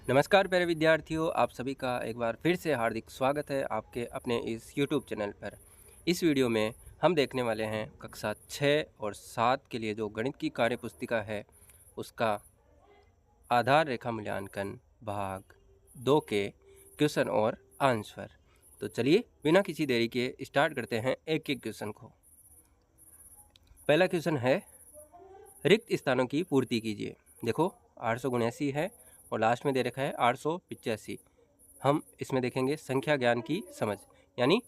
नमस्कार प्यारे विद्यार्थियों, आप सभी का एक बार फिर से हार्दिक स्वागत है आपके अपने इस YouTube चैनल पर। इस वीडियो में हम देखने वाले हैं कक्षा 6 और 7 के लिए जो गणित की कार्य पुस्तिका है उसका आधार रेखा मूल्यांकन भाग 2 के क्वेश्चन और आंसर। तो चलिए बिना किसी देरी के स्टार्ट करते हैं एक एक क्वेश्चन को। पहला क्वेश्चन है, रिक्त स्थानों की पूर्ति कीजिए। देखो 879 है और लास्ट में दे रखा है 885। हम इसमें देखेंगे संख्या ज्ञान की समझ, यानी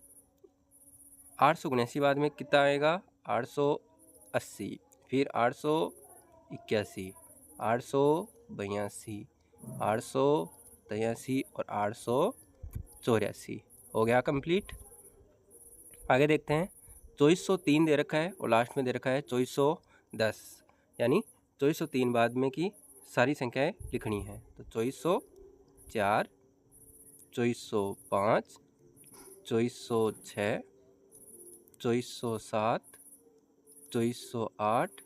879 बाद में कितना आएगा 880, फिर 881, 882, 883 और 884 हो गया कंप्लीट। आगे देखते हैं, 2403 दे रखा है और लास्ट में दे रखा है 2410, यानी 2403 बाद में की सारी संख्याएं लिखनी है। तो 2404, 2405, 2406, 2407, 2408,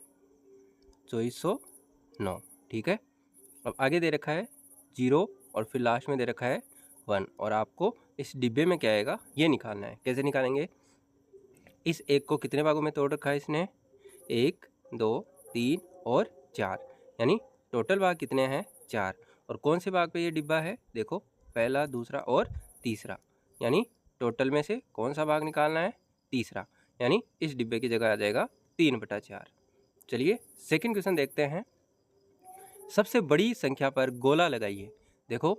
2409। ठीक है। अब आगे दे रखा है 0 और फिर लास्ट में दे रखा है 1 और आपको इस डिब्बे में क्या आएगा ये निकालना है। कैसे निकालेंगे? इस एक को कितने भागों में तोड़ रखा है इसने? 1, 2, 3 और 4, यानी टोटल भाग कितने हैं? 4। और कौन से भाग पे ये डिब्बा है? देखो पहला, दूसरा और तीसरा, यानी टोटल में से कौन सा भाग निकालना है? तीसरा, यानी इस डिब्बे की जगह आ जाएगा 3/4। चलिए सेकंड क्वेश्चन देखते हैं। सबसे बड़ी संख्या पर गोला लगाइए। देखो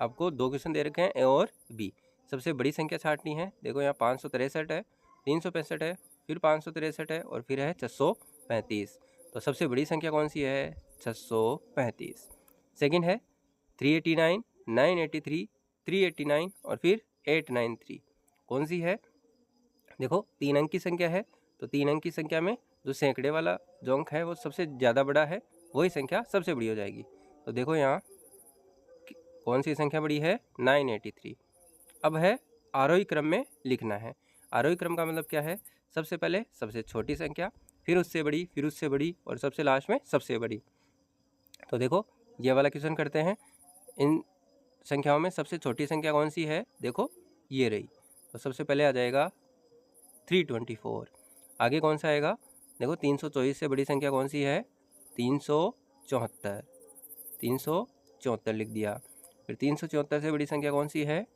आपको दो क्वेश्चन दे रखे हैं, ए और बी। सबसे बड़ी संख्या छांटनी है। देखो यहाँ 563 है, 365 है, फिर 563 है और फिर है 635। तो सबसे बड़ी संख्या कौन सी है? 635। सेकंड है 389, 983, 389 और फिर 893। कौन सी है? देखो 3 अंक की संख्या है, तो 3 अंक की संख्या में जो सैकड़े वाला जो अंक है वो सबसे ज़्यादा बड़ा है, वही संख्या सबसे बड़ी हो जाएगी। तो देखो यहाँ कौन सी संख्या बड़ी है? 983। अब है आरोही क्रम में लिखना है। आरोही क्रम का मतलब क्या है? सबसे पहले सबसे छोटी संख्या, फिर उससे बड़ी, फिर उससे बड़ी और सबसे लास्ट में सबसे बड़ी। तो देखो ये वाला क्वेश्चन करते हैं। इन संख्याओं में सबसे छोटी संख्या कौन सी है? देखो ये रही। तो सबसे पहले आ जाएगा 324। आगे कौन सा आएगा? देखो 324 से बड़ी संख्या कौन सी है? 374। 374 लिख दिया। फिर 374 से बड़ी संख्या कौन सी है?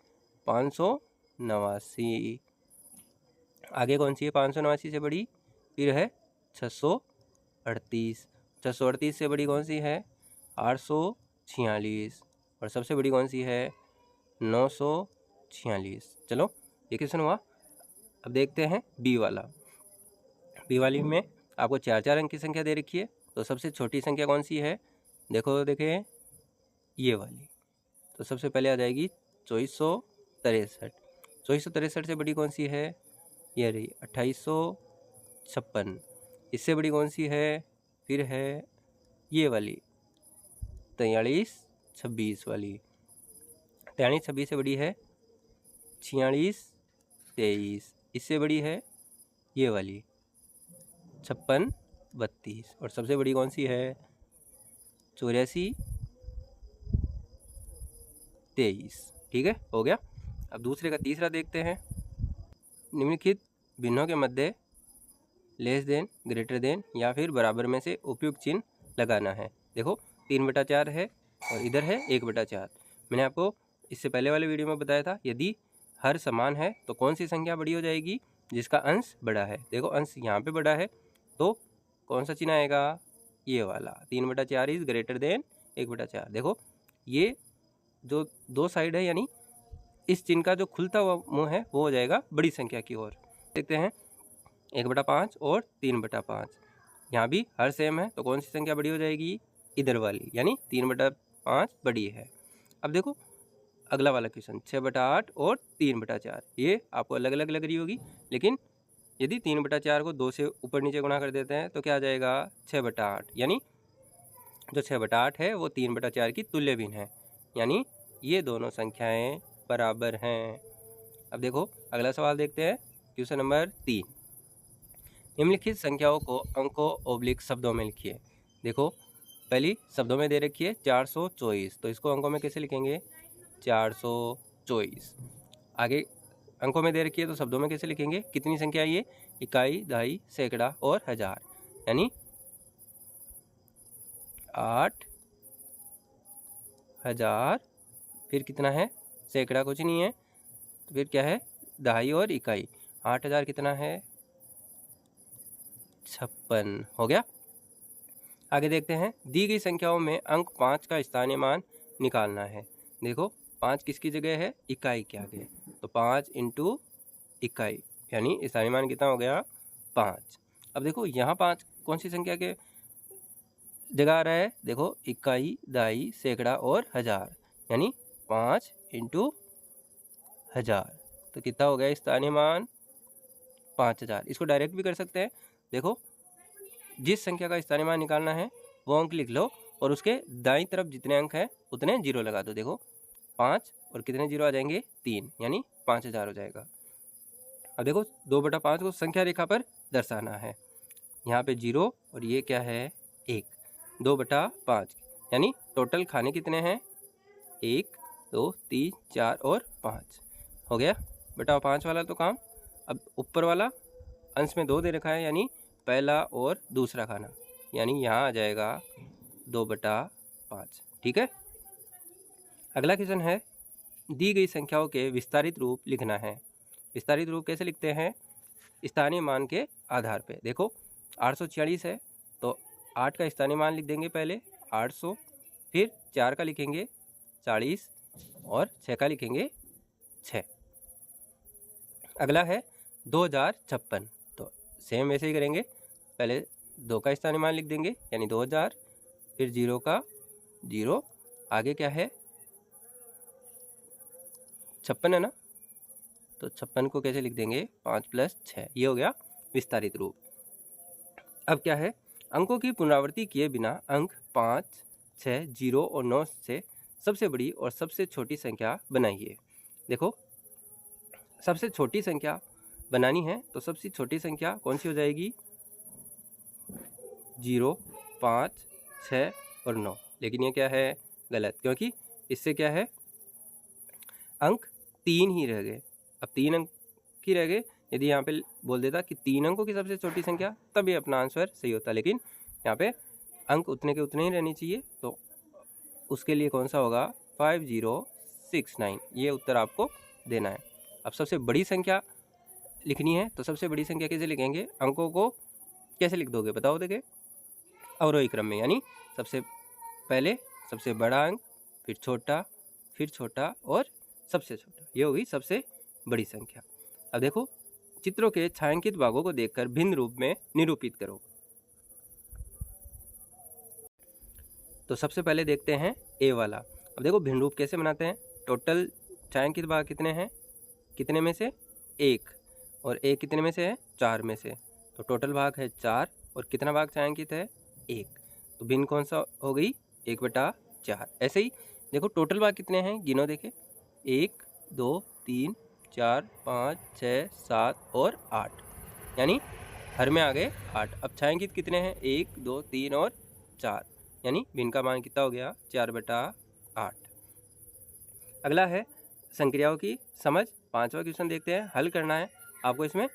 589। आगे कौन सी है 589 से बड़ी? फिर है 638। 638 से बड़ी कौन सी है? 846। और सबसे बड़ी कौन सी है? 946। चलो ये क्वेश्चन हुआ। अब देखते हैं बी वाला। बी वाली में आपको 4 अंक की संख्या दे रखी है, तो सबसे छोटी संख्या कौन सी है? देखो देखें ये वाली। तो सबसे पहले आ जाएगी 2463। 2463 से बड़ी कौन सी है? ये रही 2856। इससे बड़ी कौन सी है? फिर है ये वाली 4326 वाली। 4326 से बड़ी है 4623। इससे बड़ी है ये वाली 5632। और सबसे बड़ी कौन सी है? 8423। ठीक है, हो गया। अब दूसरे का तीसरा देखते हैं। निम्नलिखित भिन्नों के मध्य लेस देन, ग्रेटर देन या फिर बराबर में से उपयुक्त चिन्ह लगाना है। देखो 3/4 है और इधर है 1/4। मैंने आपको इससे पहले वाले वीडियो में बताया था, यदि हर समान है तो कौन सी संख्या बड़ी हो जाएगी? जिसका अंश बड़ा है। देखो अंश यहाँ पे बड़ा है तो कौन सा चिन्ह आएगा? ये वाला 3/4 इज ग्रेटर देन 1/4। देखो ये जो दो साइड है, यानी इस चिन्ह का जो खुलता हुआ मुंह है वो हो जाएगा बड़ी संख्या की ओर। देखते हैं 1/5 और 3/5। यहाँ भी हर सेम है तो कौन सी संख्या बड़ी हो जाएगी? इधर वाली, यानी 3/5 बड़ी है। अब देखो अगला वाला क्वेश्चन 6/8 और 3/4। ये आपको अलग अलग लग रही होगी, लेकिन यदि 3/4 को 2 से ऊपर नीचे गुणा कर देते हैं तो क्या आ जाएगा? 6/8। यानी जो 6/8 है वो 3/4 की तुल्य भिन्न है, यानी ये दोनों संख्याएं बराबर हैं। अब देखो अगला सवाल देखते हैं, क्वेश्चन नंबर 3। निम्नलिखित संख्याओं को अंकों ओब्लिक शब्दों में लिखिए। देखो पहली शब्दों में दे रखी है 424, तो इसको अंकों में कैसे लिखेंगे? 424। आगे अंकों में दे रखी है तो शब्दों में कैसे लिखेंगे? कितनी संख्या है ये? इकाई, दहाई, सैकड़ा और हजार, यानी 8000। फिर कितना है? सैकड़ा कुछ नहीं है, तो फिर क्या है? दहाई और इकाई। 8000 कितना है? 56 हो गया। आगे देखते हैं, दी गई संख्याओं में अंक 5 का स्थानीय मान निकालना है। देखो 5 किसकी जगह है? इकाई के आगे, तो 5 इंटू इकाई, यानी स्थानीय मान कितना हो गया? 5। अब देखो यहाँ 5 कौन सी संख्या के जगह आ रहा है? देखो इकाई, दहाई, सैकड़ा और हजार, यानी 5 इंटू हजार, तो कितना हो गया स्थानीय मान? 5000। इसको डायरेक्ट भी कर सकते हैं। देखो जिस संख्या का स्थानीय मान निकालना है वो अंक लिख लो और उसके दाईं तरफ जितने अंक हैं उतने जीरो लगा दो। देखो 5 और कितने जीरो आ जाएंगे? 3, यानी 5000 हो जाएगा। अब देखो 2/5 को संख्या रेखा पर दर्शाना है। यहाँ पे 0 और ये क्या है? 1। 2/5, यानी टोटल खाने कितने हैं? 1 2 3 4 और 5 हो गया। बटा 5 वाला तो काम। अब ऊपर वाला अंश में 2 दे रखा है, यानी पहला और दूसरा खाना, यानी यहाँ आ जाएगा 2/5। ठीक है। अगला क्वेश्चन है, दी गई संख्याओं के विस्तारित रूप लिखना है। विस्तारित रूप कैसे लिखते हैं? स्थानीय मान के आधार पे। देखो 846 है, तो 8 का स्थानीय मान लिख देंगे पहले 800, फिर 4 का लिखेंगे 40 और 6 का लिखेंगे 6। अगला है 2056, तो सेम वैसे ही करेंगे। पहले 2 का स्थानीय मान लिख देंगे, यानी 2000, फिर 0 का 0, आगे क्या है? 56 है ना, तो 56 को कैसे लिख देंगे? 5 + 6, ये हो गया विस्तारित रूप। अब क्या है? अंकों की पुनरावृत्ति किए बिना अंक 5, 6, 0 और 9 से सबसे बड़ी और सबसे छोटी संख्या बनाइए। देखो सबसे छोटी संख्या बनानी है, तो सबसे छोटी संख्या कौन सी हो जाएगी? 0, 5, 6 और 9। लेकिन ये क्या है? गलत, क्योंकि इससे क्या है? अंक 3 ही रह गए। अब 3 अंक ही रह गए। यदि यहाँ पे बोल देता कि 3 अंकों की सबसे छोटी संख्या, तब ये अपना आंसर सही होता, लेकिन यहाँ पे अंक उतने के उतने ही रहने चाहिए, तो उसके लिए कौन सा होगा? 5069, ये उत्तर आपको देना है। अब सबसे बड़ी संख्या लिखनी है, तो सबसे बड़ी संख्या कैसे लिखेंगे? अंकों को कैसे लिख दोगे बताओ? देखे अवरोही क्रम में, यानी सबसे पहले सबसे बड़ा अंक, फिर छोटा और सबसे छोटा, ये होगी सबसे बड़ी संख्या। अब देखो चित्रों के छायांकित भागों को देखकर भिन्न रूप में निरूपित करो। तो सबसे पहले देखते हैं ए वाला। अब देखो भिन्न रूप कैसे बनाते हैं? टोटल छायांकित भाग कितने हैं? कितने में से? 1, और 1 कितने में से है? 4 में से, तो टोटल भाग है 4 और कितना भाग छायांकित है? 1, तो भिन्न कौन सा हो गई? 1/4। ऐसे ही देखो टोटल भाग कितने हैं? गिनो देखे, 1 2 3 4 5 6 7 और 8, यानी हर में आ गए 8। अब छायांकित कितने हैं? 1 2 3 और 4, यानी भिन्न का मान कितना हो गया? 4/8। अगला है संक्रियाओं की समझ। 5वां क्वेश्चन देखते हैं। हल करना है आपको, इसमें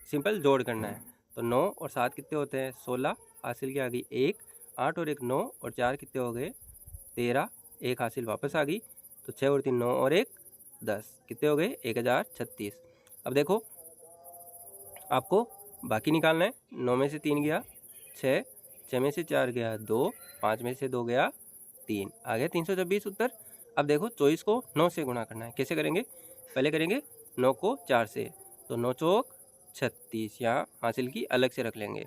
सिंपल जोड़ करना है। तो 9 और 7 कितने होते हैं? 16, हासिल की आ गई 1, 8 और 1 9 और 4 कितने हो गए? 13, 1 हासिल वापस आ गई, तो 6 और 3 9 और 1 10, कितने हो गए? 1036। अब देखो आपको बाकी निकालना है। 9 में से 3 गया 6, 6 में से 4 गया 2, 5 में से 2 गया 3, आ गया 326 उत्तर। अब देखो 24 को 9 से गुणा करना है। कैसे करेंगे? पहले करेंगे 9 को 4 से, तो 9 चौक 36, यहाँ हासिल की अलग से रख लेंगे।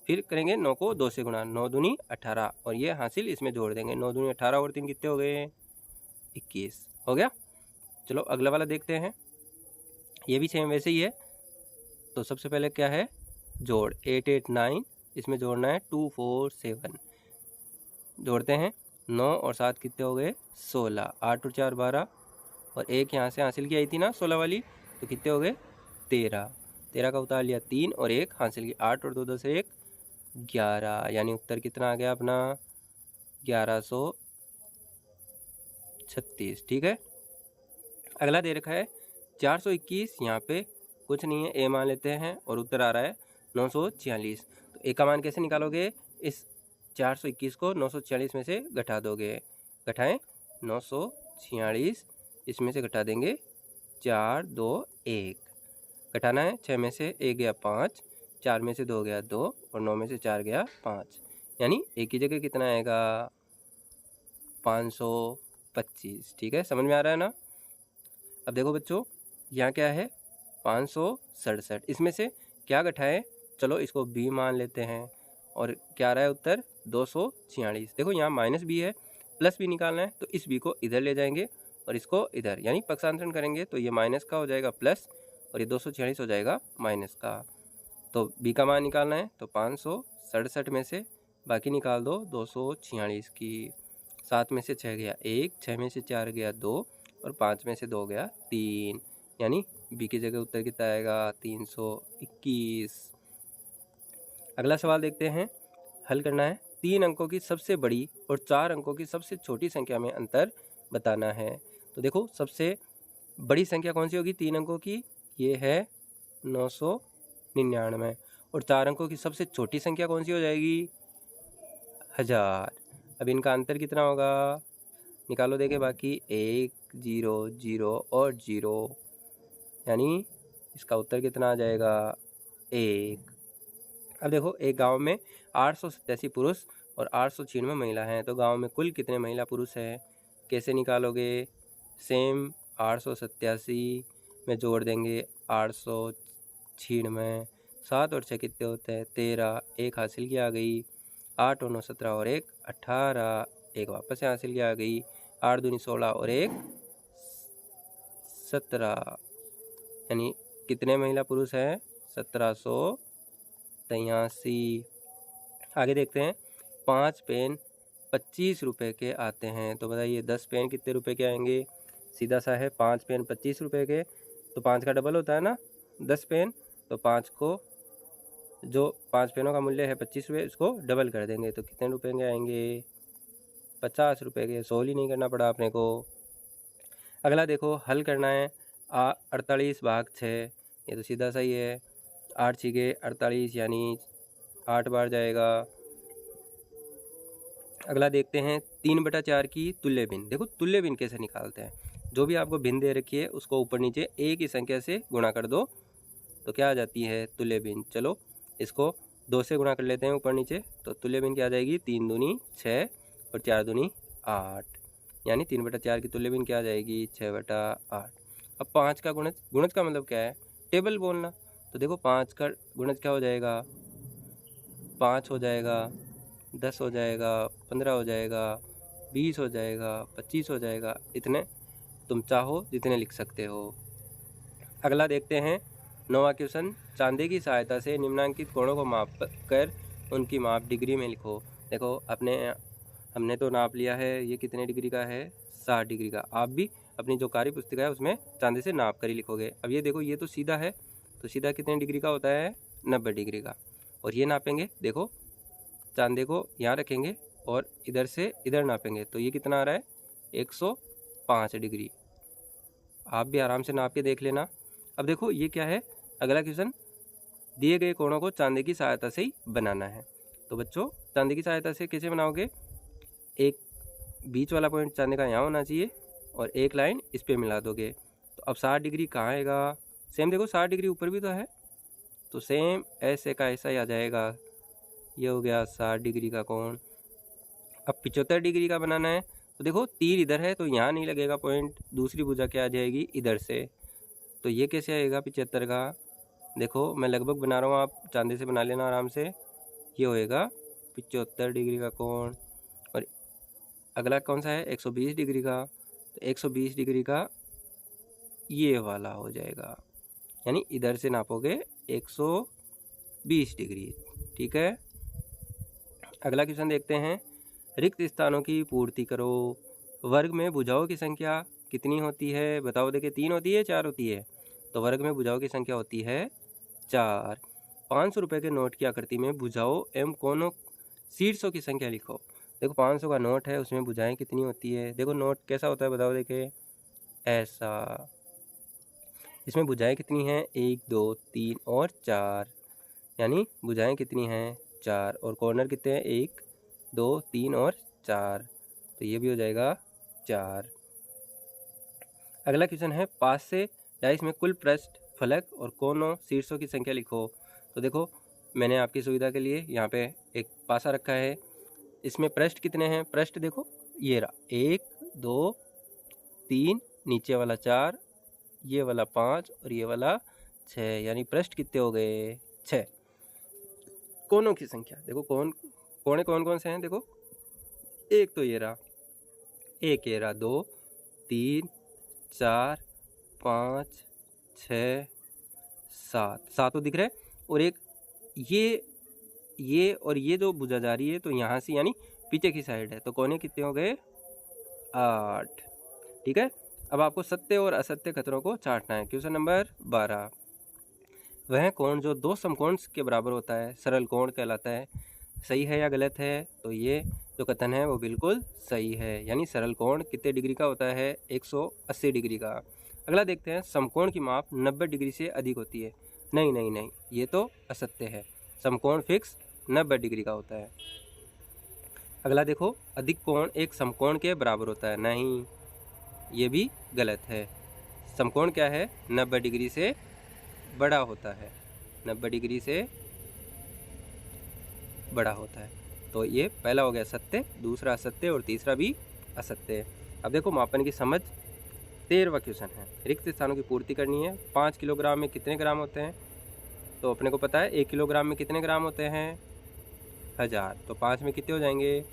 फिर करेंगे 9 को 2 से गुणा, 9 दूनी 18, और ये हासिल इसमें जोड़ देंगे। 9 दूनी 18 और 3 कितने हो गए? 21 हो गया। चलो अगला वाला देखते हैं। ये भी सेम वैसे ही है। तो सबसे पहले क्या है? जोड़ 8 8 9, इसमें जोड़ना है 2 4 7, जोड़ते हैं। 9 और 7 कितने हो गए? 16, 8 और 4 12, और 1 यहाँ से हासिल की आई थी ना 16 वाली, तो कितने हो गए? 13, 13 का उतार लिया 3 और 1 हासिल की 8 और 2 10 1 11, यानी उत्तर कितना आ गया अपना? 1136, ठीक है। अगला दे रखा है 421, यहाँ पे कुछ नहीं है, ए मान लेते हैं और उत्तर आ रहा है 946। तो ए का मान कैसे निकालोगे, इस 421 को 946 में से घटा दोगे। घटाएं 946, इसमें से घटा देंगे 4 2 1। घटाना है 6 में से 1 गया 5, 4 में से 2 गया 2 और 9 में से 4 गया 5, यानी एक की जगह कितना आएगा 525। ठीक है, समझ में आ रहा है ना। अब देखो बच्चों, यहाँ क्या है 567, इसमें से क्या घटाएं, चलो इसको b मान लेते हैं और क्या आ रहा है उत्तर 246। देखो यहाँ माइनस b है, प्लस b निकालना है, तो इस b को इधर ले जाएंगे और इसको इधर, यानी पक्षांतरण करेंगे तो ये माइनस का हो जाएगा प्लस और ये 246 हो जाएगा माइनस का। तो b का मान निकालना है तो 567 में से बाकी निकाल दो 246 की। 7 में से 6 गया 1, 6 में से 4 गया 2 और 5 में से 2 गया 3, यानी b की जगह उत्तर कितना आएगा 321। अगला सवाल देखते हैं, हल करना है। 3 अंकों की सबसे बड़ी और 4 अंकों की सबसे छोटी संख्या में अंतर बताना है। तो देखो सबसे बड़ी संख्या कौन सी होगी 3 अंकों की, ये है 999 और 4 अंकों की सबसे छोटी संख्या कौन सी हो जाएगी 1000। अब इनका अंतर कितना होगा, निकालो देखे बाकी 1 0 0 और 0, यानी इसका उत्तर कितना आ जाएगा 1। अब देखो एक गांव में 887 पुरुष और 896 महिला हैं, तो गांव में कुल कितने महिला पुरुष हैं, कैसे निकालोगे, सेम 887 में जोड़ देंगे 896, 7 और 6 कितने होते हैं 13, एक हासिल की आ गई, 8 और 9 17 और 1 18, एक वापस से हासिल की आ गई, 8 दूनी 16 और 1 17, यानी कितने महिला पुरुष हैं 1783। आगे देखते हैं, 5 पेन 25 रुपये के आते हैं, तो बताइए 10 पेन कितने रुपए के आएंगे, सीधा सा है 5 पेन 25 रुपये के, तो 5 का डबल होता है ना 10 पेन, तो 5 को जो 5 पेनों का मूल्य है 25 रुपये, इसको डबल कर देंगे तो कितने रुपए के आएंगे 50 रुपये के। सोल्व ही नहीं करना पड़ा अपने को। अगला देखो हल करना है, 48 भाग 6, ये तो सीधा सा ही है, 8 छीके 48 यानी 8 बार जाएगा। अगला देखते हैं 3/4 की तुल्य भिन्न। देखो तुल्य भिन्न कैसे निकालते हैं, जो भी आपको भिन्न दे रखी है उसको ऊपर नीचे एक ही संख्या से गुणा कर दो तो क्या आ जाती है तुल्य भिन्न। चलो इसको 2 से गुणा कर लेते हैं ऊपर नीचे, तो तुल्य भिन्न क्या आ जाएगी 3 दूनी 6 और 4 दूनी 8, यानी 3/4 की तुल्य भिन्न क्या आ जाएगी 6/8। अब 5 का गुणज, गुणज का मतलब क्या है टेबल बोलना, तो देखो 5 का गुणज क्या हो जाएगा 5 हो जाएगा, 10 हो जाएगा, 15 हो जाएगा, 20 हो जाएगा, 25 हो जाएगा, इतने तुम चाहो जितने लिख सकते हो। अगला देखते हैं 9वां क्वेश्चन, चांदी की सहायता से निम्नांकित कोणों को माप कर उनकी माप डिग्री में लिखो। देखो हमने तो नाप लिया है, ये कितने डिग्री का है 60 डिग्री का, आप भी अपनी जो कार्य पुस्तिका है उसमें चांदी से नाप कर ही लिखोगे। अब ये देखो ये तो सीधा है, तो सीधा कितने डिग्री का होता है 90 डिग्री का, और ये नापेंगे देखो चांदी को यहाँ रखेंगे और इधर से इधर नापेंगे तो ये कितना आ रहा है 105 डिग्री। आप भी आराम से नाप के देख लेना। अब देखो ये क्या है, अगला क्वेश्चन, दिए गए कोणों को चांदी की सहायता से ही बनाना है। तो बच्चों चांदी की सहायता से कैसे बनाओगे, एक बीच वाला पॉइंट चांदी का यहाँ होना चाहिए और एक लाइन इस पे मिला दोगे, तो अब 60 डिग्री कहाँ आएगा, सेम देखो 60 डिग्री ऊपर भी तो है, तो सेम ऐसे का ऐसा ही आ जाएगा, ये हो गया 60 डिग्री का कोण। अब 75 डिग्री का बनाना है, तो देखो तीर इधर है तो यहाँ नहीं लगेगा पॉइंट, दूसरी भुजा क्या आ जाएगी इधर से, तो ये कैसे आएगा 75 का, देखो मैं लगभग बना रहा हूँ, आप चांदी से बना लेना आराम से, ये होएगा 75 डिग्री का कोण। और अगला कौन सा है 120 डिग्री का, तो 120 डिग्री का ये वाला हो जाएगा, यानी इधर से नापोगे 120 डिग्री। ठीक है, अगला क्वेश्चन देखते हैं, रिक्त स्थानों की पूर्ति करो। वर्ग में भुजाओं की संख्या कितनी होती है, बताओ देखिए 3 होती है 4 होती है, तो वर्ग में भुजाओं की संख्या होती है 4। 500 रुपये के नोट की आकृति में भुजाओं एवं कोनों शीर्षों की संख्या लिखो। देखो 500 का नोट है, उसमें भुजाएं कितनी होती है? देखो नोट कैसा होता है बताओ, देखे ऐसा। इसमें भुजाएं कितनी हैं? 1 2 3 और 4, यानी भुजाएं कितनी हैं? 4। और कॉर्नर कितने हैं? 1 2 3 और 4, तो ये भी हो जाएगा 4। अगला क्वेश्चन है, 5 से डाइस में कुल पृष्ठ, फलक और कोनों शीर्षों की संख्या लिखो। तो देखो मैंने आपकी सुविधा के लिए यहाँ पे एक पासा रखा है। इसमें पृष्ठ कितने हैं? पृष्ठ देखो ये रहा, 1 2 3, नीचे वाला 4, ये वाला 5 और ये वाला 6, यानी पृष्ठ कितने हो गए? 6। कोनों की संख्या देखो, कोने कौन कौन से हैं? देखो एक तो ये रहा, एक ये रहा, 2 3 4 5 6 7, सातों दिख रहे हैं। और एक ये और ये जो भुजा जा रही है तो यहाँ से यानी पीछे की साइड है, तो कोने कितने हो गए? 8। ठीक है, अब आपको सत्य और असत्य खतरों को छांटना है। क्वेश्चन नंबर 12, वह कोण जो दो समकोण के बराबर होता है सरल कोण कहलाता है, सही है या गलत है? तो ये जो कथन है वो बिल्कुल सही है, यानी सरल कोण कितने डिग्री का होता है? 180 डिग्री का। अगला देखते हैं, समकोण की माप 90 डिग्री से अधिक होती है। नहीं नहीं नहीं, ये तो असत्य है, समकोण फिक्स 90 डिग्री का होता है। अगला देखो, अधिक कोण एक समकोण के बराबर होता है। नहीं, ये भी गलत है। समकोण क्या है? 90 डिग्री से बड़ा होता है, 90 डिग्री से बड़ा होता है। तो ये पहला हो गया सत्य, दूसरा असत्य और तीसरा भी असत्य। अब देखो मापन की समझ, 13वां क्वेश्चन है, रिक्त स्थानों की पूर्ति करनी है। 5 किलोग्राम में कितने ग्राम होते हैं? तो अपने को पता है 1 किलोग्राम में कितने ग्राम होते हैं? 1000, तो 5 में कितने हो जाएंगे?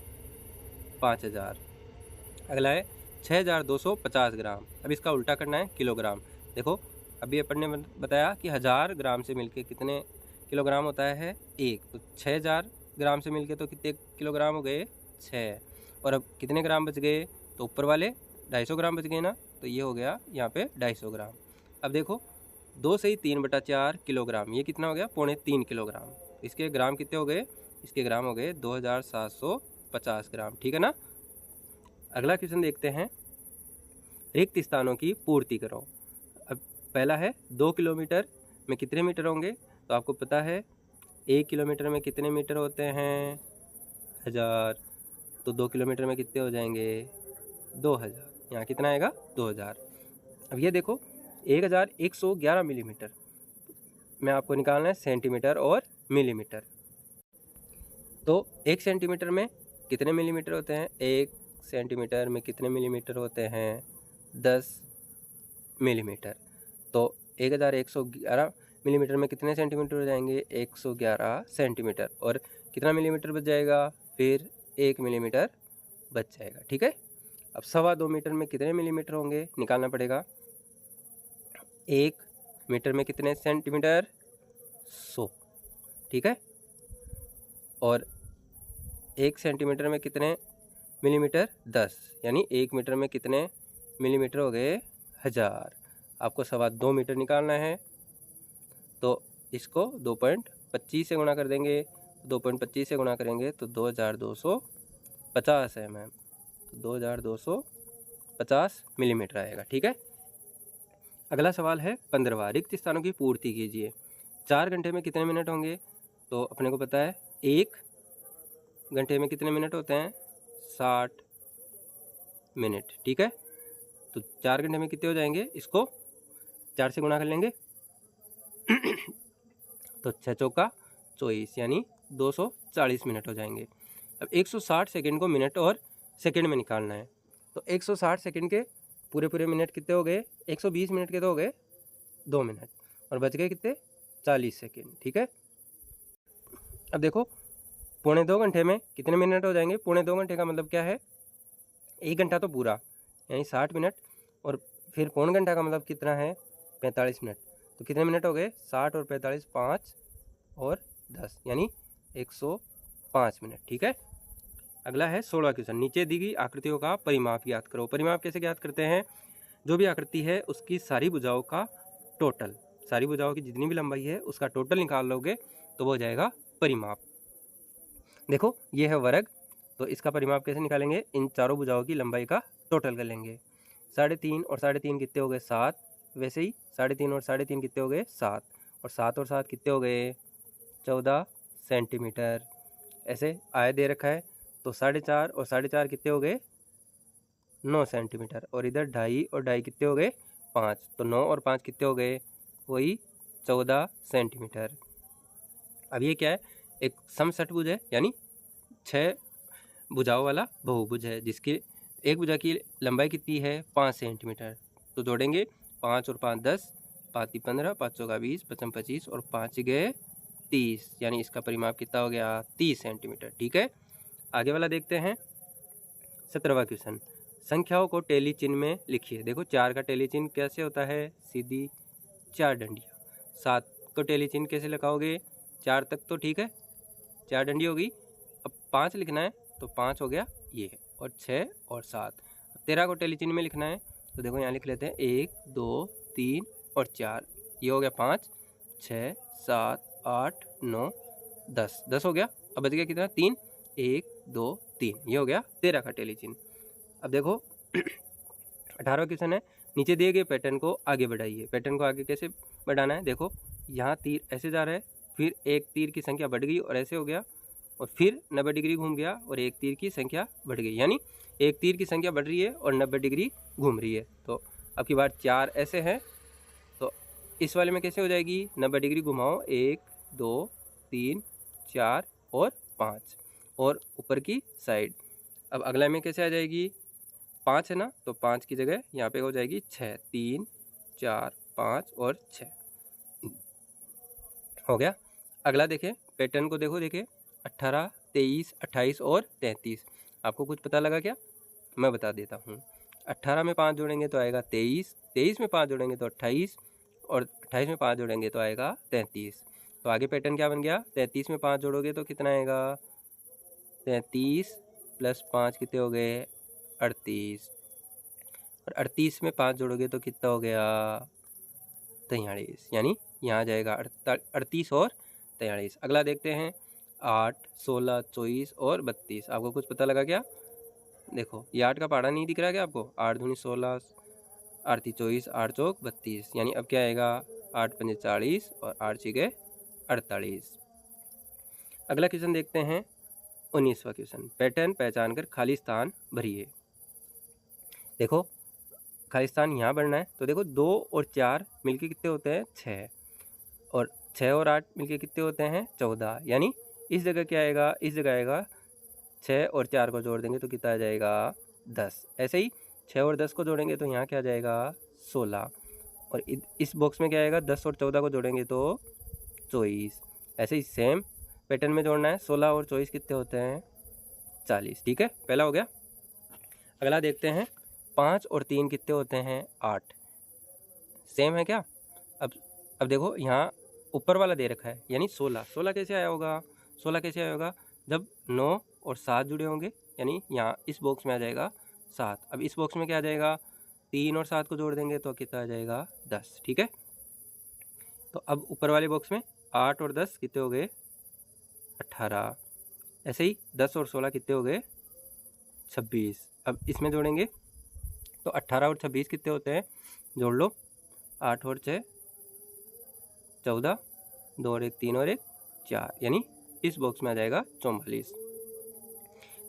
5000। अगला है 6250 ग्राम। अब इसका उल्टा करना है, किलोग्राम। देखो अभी अपन ने बताया कि 1000 ग्राम से मिलके कितने किलोग्राम होता है? 1, तो 6000 ग्राम से मिलके तो कितने किलोग्राम हो गए? 6। और अब कितने ग्राम बच गए? तो ऊपर वाले 250 ग्राम बच गए ना, तो ये हो गया यहाँ पे 250 ग्राम। अब देखो 2 से ही 3/4 किलोग्राम, ये कितना हो गया? 2.25 किलोग्राम। इसके ग्राम कितने हो गए? इसके ग्राम हो गए 2750 ग्राम। ठीक है ना। अगला क्वेश्चन देखते हैं, रिक्त स्थानों की पूर्ति करो। अब पहला है 2 किलोमीटर में कितने मीटर होंगे? तो आपको पता है 1 किलोमीटर में कितने मीटर होते हैं? 1000, तो 2 किलोमीटर में कितने हो जाएंगे? 2000। यहाँ कितना आएगा? 2000। अब ये देखो 1111 मिलीमीटर में आपको निकालना है सेंटीमीटर और मिलीमीटर। तो 1 सेंटीमीटर में कितने मिलीमीटर होते हैं? 1 सेंटीमीटर में कितने मिलीमीटर होते हैं? 10 मिलीमीटर। तो 1111 मिलीमीटर में कितने सेंटीमीटर हो जाएंगे? 111 सेंटीमीटर। और कितना मिलीमीटर बच जाएगा? फिर 1 मिलीमीटर बच जाएगा। ठीक है, अब 2.25 मीटर में कितने मिलीमीटर होंगे? निकालना पड़ेगा। 1 मीटर में कितने सेंटीमीटर? 100। ठीक है, और 1 सेंटीमीटर में कितने मिलीमीटर? 10, यानी 1 मीटर में कितने मिलीमीटर हो गए? 1000। आपको 2.25 मीटर निकालना है, तो इसको 2.25 से गुणा कर देंगे। 2.25 से गुणा करेंगे तो 2250 mm, तो 2250 मिलीमीटर आएगा। ठीक है, अगला सवाल है 15वां, रिक्त स्थानों की पूर्ति कीजिए। 4 घंटे में कितने मिनट होंगे? तो अपने को पता है 1 घंटे में कितने मिनट होते हैं? 60 मिनट। ठीक है, तो 4 घंटे में कितने हो जाएंगे? इसको 4 से गुणा कर लेंगे तो 6 चौका 24, यानी 240 मिनट हो जाएंगे। अब 160 सेकंड को मिनट और सेकंड में निकालना है, तो 160 सेकंड के पूरे मिनट कितने हो गए? 120 मिनट के तो हो गए 2 मिनट, और बच गए कितने? 40 सेकंड। ठीक है, अब देखो 2.25 घंटे में कितने मिनट हो जाएंगे? 2.25 घंटे का मतलब क्या है? 1 घंटा तो पूरा, यानी 60 मिनट, और फिर 1.25 घंटा का मतलब कितना है? 45 मिनट। तो कितने मिनट हो गए? 60 और 45, 5 और 10, यानी 105 मिनट। ठीक है, अगला है 16वां क्वेश्चन, नीचे दी गई आकृतियों का परिमाप ज्ञात करो। परिमाप कैसे ज्ञात करते हैं? जो भी आकृति है उसकी सारी भुजाओं का टोटल, सारी भुजाओं की जितनी भी लंबाई है उसका टोटल निकाल लोगे तो वो हो जाएगा परिमाप। देखो ये है वर्ग, तो इसका परिमाप कैसे निकालेंगे, इन चारों भुजाओं की लंबाई का टोटल कर लेंगे। 3.5 और 3.5 कितने हो गए 7, वैसे ही 3.5 और 3.5 कितने हो गए 7, और 7 और 7 कितने हो गए 14 सेंटीमीटर। ऐसे आया दे रखा है तो 4.5 और 4.5 कितने हो गए 9 सेंटीमीटर, और इधर 2.5 और 2.5 कितने हो गए 5, तो 9 और 5 कितने हो गए वही 14 सेंटीमीटर। अब ये क्या है, एक समषटभुज है, यानी 6 भुजाओं वाला बहुभुज है, जिसकी एक भुजा की लंबाई कितनी है 5 सेंटीमीटर। तो जोड़ेंगे 5 और 5 10, 5 15, 5 चौका 20, 5 25 और 5 गए 30, यानी इसका परिमाप कितना हो गया 30 सेंटीमीटर। ठीक है, आगे वाला देखते हैं। 17वां क्वेश्चन, संख्याओं को टेली चिन्ह में लिखिए। देखो 4 का टेली चिन्ह कैसे होता है, सीधी 4 डंडियाँ। 7 को टेली चिन्ह कैसे लगाओगे, 4 तक तो ठीक है 4 डंडी होगी। अब 5 लिखना है तो 5 हो गया ये, और 6 और 7। 13 को टेली चिन्ह में लिखना है तो देखो यहाँ लिख लेते हैं 1 2 3 और 4, ये हो गया 5 6 7 8 9 10, 10 हो गया। अब बच गया कितना 3, 1 2 3, ये हो गया 13 का टेली चिन्ह। अब देखो 18वां क्वेश्चन है, नीचे दिए गए पैटर्न को आगे बढ़ाइए। पैटर्न को आगे कैसे बढ़ाना है, देखो यहाँ तीर ऐसे जा रहा है, फिर एक तीर की संख्या बढ़ गई और ऐसे हो गया, और फिर 90 डिग्री घूम गया और एक तीर की संख्या बढ़ गई, यानी एक तीर की संख्या बढ़ रही है और 90 डिग्री घूम रही है। तो अब की बार 4 ऐसे हैं, तो इस वाले में कैसे हो जाएगी 90 डिग्री घुमाओ 1 2 3 4 और 5, और ऊपर की साइड। अब अगला में कैसे आ जाएगी 5 है ना, तो 5 की जगह यहाँ पे हो जाएगी 6, 3 4 5 और 6 हो गया। अगला देखें पैटर्न को, देखो देखें 18 23 28 और 33। आपको कुछ पता लगा क्या, मैं बता देता हूँ। 18 में 5 जोड़ेंगे तो आएगा 23, 23 में 5 जोड़ेंगे तो 28, और 28 में 5 जोड़ेंगे तो आएगा 33। तो आगे पैटर्न क्या बन गया, 33 में 5 जोड़ोगे तो कितना आएगा 33 प्लस 5 कितने हो गए 38, और 38 में 5 जोड़ोगे तो कितना हो गया 43, यानी यहाँ जाएगा 38 और 43। अगला देखते हैं 8 16 24 और 32। आपको कुछ पता लगा क्या, देखो ये 8 का पहाड़ा नहीं दिख रहा क्या आपको, 8 दूनी 16 8 24 8 चौक 32, यानी अब क्या आएगा 8 पंजे 40 और 8 छिके 48। अगला क्वेश्चन देखते हैं 19वां क्वेश्चन, पैटर्न पहचान कर खाली स्थान भरिए। देखो खाली स्थान यहाँ भरना है, तो देखो 2 और 4 मिलके कितने होते हैं 6, और 6 और 8 मिलके कितने होते हैं 14, यानी इस जगह क्या आएगा, इस जगह आएगा 6 और 4 को जोड़ देंगे तो कितना आ जाएगा 10। ऐसे ही 6 और 10 को जोड़ेंगे तो यहाँ क्या आ जाएगा 16, और इस बॉक्स में क्या आएगा 10 और 14 को जोड़ेंगे तो 24। ऐसे ही सेम पैटर्न में जोड़ना है, 16 और 24 कितने होते हैं 40। ठीक है, पहला हो गया। अगला देखते हैं 5 और 3 कितने होते हैं 8, सेम है क्या। अब देखो यहाँ ऊपर वाला दे रखा है, यानी 16, 16 कैसे आया होगा, 16 कैसे आया होगा जब 9 और 7 जुड़े होंगे, यानी यहाँ इस बॉक्स में आ जाएगा 7। अब इस बॉक्स में क्या आ जाएगा 3 और 7 को जोड़ देंगे तो कितना आ जाएगा 10। ठीक है, तो अब ऊपर वाले बॉक्स में 8 और 10 कितने हो गए 18। ऐसे ही 10 और 16 कितने हो गए 26। अब इसमें जोड़ेंगे तो 18 और 26 कितने होते हैं, जोड़ लो 8 और 6 14, 2 और 1 3 और 1 4, यानी इस बॉक्स में आ जाएगा 44।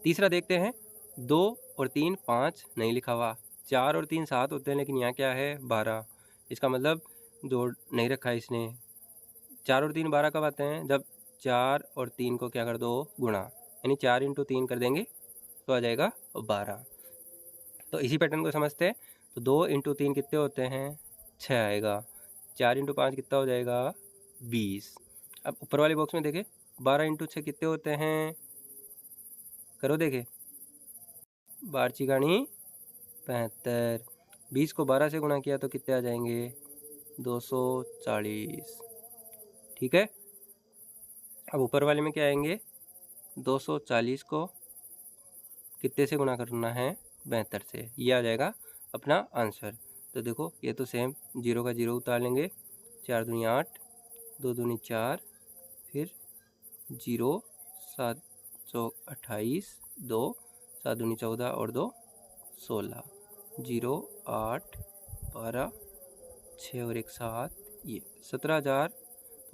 तीसरा देखते हैं 2 और 3 5 नहीं लिखा हुआ, 4 और 3 7 होते हैं, लेकिन यहाँ क्या है 12। इसका मतलब जोड़ नहीं रखा है इसने। 4 और 3 12 कब आते हैं, जब 4 और 3 को क्या कर दो गुणा, यानी 4 × 3 कर देंगे तो आ जाएगा 12। तो इसी पैटर्न को समझते हैं, तो 2 × 3 कितने होते हैं 6 आएगा, 4 × 5 कितना हो जाएगा 20। अब ऊपर वाले बॉक्स में देखें 12 × 6 कितने होते हैं, करो देखें 12 चिकाणी 75, 20 को 12 से गुणा किया तो कितने आ जाएंगे 240। ठीक है, अब ऊपर वाले में क्या आएंगे 240 को कितने से गुणा करना है 72 से, ये आ जाएगा अपना आंसर। तो देखो ये तो सेम 0 का 0 उतार लेंगे, 4 दूनी 8, 2 दूनी 4, फिर 0 7 चौक 28 2, 7 दूनी 14 और 2 16, 0 8 12, 6 और 1 7, ये 17,000।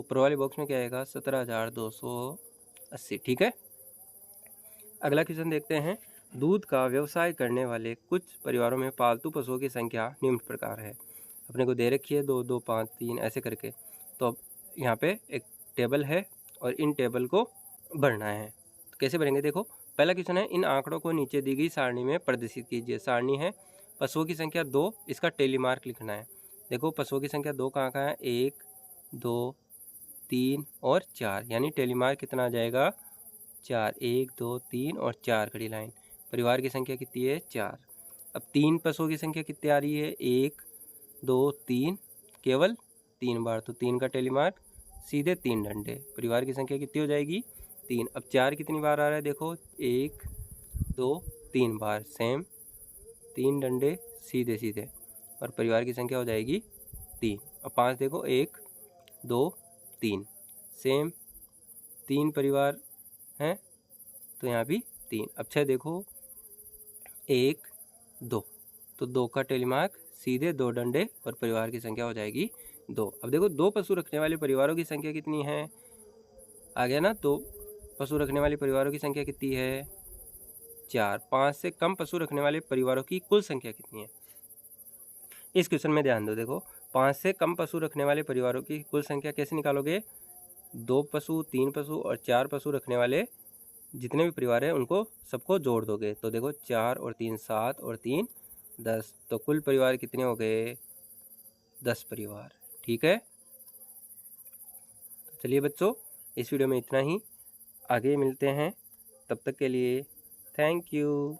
ऊपर वाले बॉक्स में क्या आएगा? 17,280। ठीक है, अगला क्वेश्चन देखते हैं। दूध का व्यवसाय करने वाले कुछ परिवारों में पालतू पशुओं की संख्या निम्न प्रकार है। अपने को दे रखी है 2 2 5 3 ऐसे करके। तो अब यहाँ पे एक टेबल है और इन टेबल को भरना है। तो कैसे भरेंगे? देखो, पहला क्वेश्चन है, इन आंकड़ों को नीचे दी गई सारणी में प्रदर्शित कीजिए। सारणी है पशुओं की संख्या 2, इसका टेलीमार्क लिखना है। देखो पशुओं की संख्या 2 कहाँ है? 1 2 3 और 4, यानी टेलीमार्क कितना आ जाएगा? 4, 1 2 3 और 4 खड़ी लाइन। परिवार की संख्या कितनी है? 4। अब 3 पशुओं की संख्या कितनी आ रही है? 1 2 3, केवल 3 बार, तो 3 का टेलीमार्क सीधे 3 डंडे। परिवार की संख्या कितनी हो जाएगी? 3। अब 4 कितनी बार आ रहा है? देखो 1 2 3 बार, सेम 3 डंडे सीधे सीधे, और परिवार की संख्या हो जाएगी 3। अब 5 देखो 1 2 3, सेम 3 परिवार हैं, तो यहाँ भी 3। अब 6 देखो 1 2, तो 2 का टेलीमार्क सीधे 2 डंडे, और परिवार की संख्या हो जाएगी 2। अब देखो 2 पशु रखने वाले परिवारों की संख्या कितनी है? आ गया ना? 2 पशु रखने वाले परिवारों की संख्या कितनी है? 4। 5 से कम पशु रखने वाले परिवारों की कुल संख्या कितनी है? इस क्वेश्चन में ध्यान दो। देखो 5 से कम पशु रखने वाले परिवारों की कुल संख्या कैसे निकालोगे? 2 पशु 3 पशु और 4 पशु रखने वाले जितने भी परिवार हैं उनको सबको जोड़ दोगे। तो देखो 4 और 3 7 और 3 10, तो कुल परिवार कितने हो गए? 10 परिवार। ठीक है, तो चलिए बच्चों, इस वीडियो में इतना ही। आगे मिलते हैं, तब तक के लिए थैंक यू।